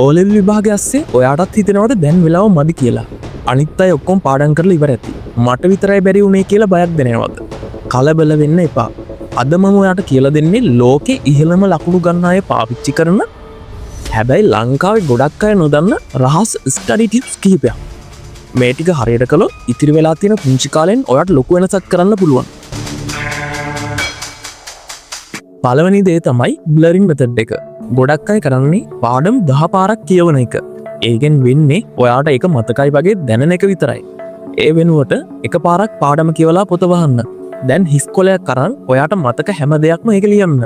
O level විභාගය ඇස්සේ ඔයාටත් හිතෙනවට දැන් වෙලාව මදි කියලා. අනිත් අය ඔක්කොම පාඩම් කරලා ඉවර ඇති. මට විතරයි බැරි වුණේ කියලා බයක් දැනෙනවද? කලබල වෙන්න එපා. අද මම ඔයාට කියලා දෙන්නේ ලෝකේ ඉහළම ලකුණු ගන්න අය පාවිච්චි කරන හැබැයි ලංකාවේ ගොඩක් අය නොදන්න රහස් ස්ටඩි ටිප්ස් කිහිපයක්. මේ ටික හරියට කළොත් ඉතිරි වෙලා තියෙන පුංචි කාලෙන් ඔයාට ලොකු වෙනසක් කරන්න පුළුවන්. පළවෙනි දේ තමයි බ්ලරින් මෙතඩ් එක. ගොඩක් අය කරන්නේ පාඩම් 10 පාරක් කියවන එක. ඒකෙන් වෙන්නේ ඔයාට ඒක මතකයි වගේ දැනෙන එක විතරයි. ඒ වෙනුවට එක පාරක් පාඩම කියවලා පොත වහන්න. දැන් හිස් කොලයක් අරන් ඔයාට මතක හැම දෙයක්ම ඒක ලියන්න.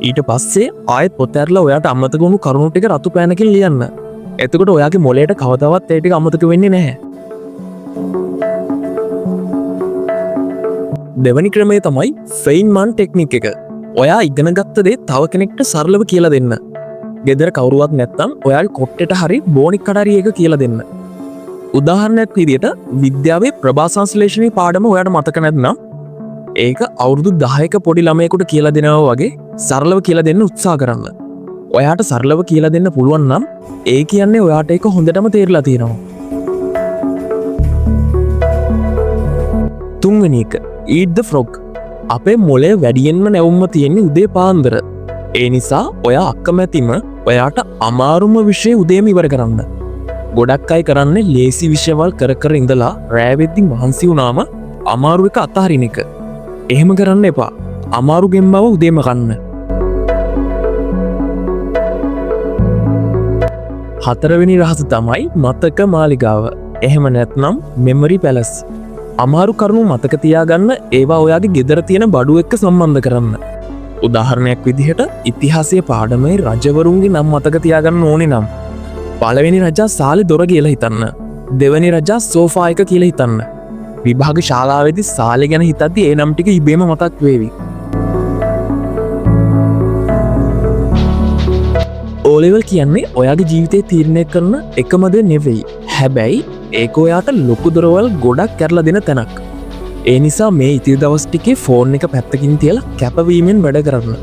ඊට පස්සේ ආයෙත් පොත ඇරලා ඔයාට අමතක වුණු කරුණු ටික රතු පෑනකින් ලියන්න. එතකොට ඔයාගේ මොළයට කවදාවත් ඒ ටික අමතක වෙන්නේ නැහැ. දෙවැනි ක්‍රමය තමයි ෆෙයින්මන් ටෙක්නික් එක. ඔයා ඉගෙන ගත්ත දේ තව කෙනෙක්ට සරලව කියලා දෙන්න. ගෙදර කවුරුවත් නැත්තම් ඔයාගේ කොට්ටෙට හරි බෝනික් කඩරි එක කියලා දෙන්න. උදාහරණයක් විදියට විද්‍යාවේ ප්‍රභා සංශ්ලේෂණී පාඩම ඔයාට මතක නැත්නම් ඒක අවුරුදු 10ක පොඩි ළමයෙකුට කියලා දෙනවා වගේ සරලව කියලා දෙන්න උත්සාහ කරන්න. ඔයාට සරලව කියලා දෙන්න පුළුවන් නම් ඒ කියන්නේ ඔයාට ඒක හොඳටම තේරලා තියෙනවා. තුන්වෙනි එක eat the frog. අපේ මොලේ වැඩියෙන්ම නැවුම්ම තියෙන්නේ උදේ පාන්දර. ඒ නිසා ඔයා අකමැතිම ඔයාට අමාරුම විෂය උදේම ඉවර කරන්න. ගොඩක් අය කරන්නේ ලේසි විෂයවල් කර කර ඉඳලා රෑ වෙද්දි මහන්සි වුණාම අමාරු එක අතහරින එක. එහෙම කරන්න එපා. අමාරු ගෙම්බව උදේම කන්න. හතරවෙනි රහස තමයි මතක මාලිගාව. එහෙම නැත්නම් මෙමරි පැලස්. අමාරු කරුණු මතක තියාගන්න ඒවා ඔයාගේ ගෙදර තියෙන බඩු එක්ක සම්බන්ධ කරන්න. උදාහරණයක් විදිහට ඉතිහාසයේ පාඩමේ රජවරුන්ගේ නම් මතක තියාගන්න ඕනේ නම් පළවෙනි රජා සාලේ දොර කියලා හිතන්න. දෙවෙනි රජා සෝෆා එක කියලා හිතන්න. විභාග ශාලාවේදී සාලේ ගැන හිතද්දි ඒ නම් ටික ඉබේම මතක් වේවි. ඕලෙවල් කියන්නේ ඔයාගේ ජීවිතේ තීරණය කරන එකම දේ නෙවෙයි. හැබැයි ඒක ඔයාට ලොකු දොරවල් ගොඩක් කැරලා දෙන තැනක්. ඒ නිසා මේ ඉතිරි දවස් ටිකේ ෆෝන් එක පැත්තකින් තියලා කැපවීමෙන් වැඩ කරන්න.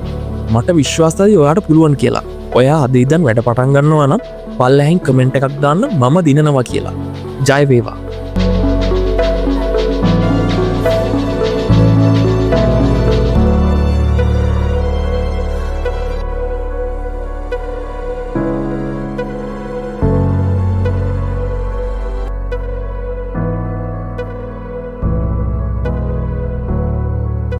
මට විශ්වාසයි ඔයාට පුළුවන් කියලා. ඔයා අද ඉඳන් වැඩ පටන් ගන්නවා නම් පල්ලෙහින් කමෙන්ට් එකක් දාන්න මම දිනනවා කියලා. ජය වේවා.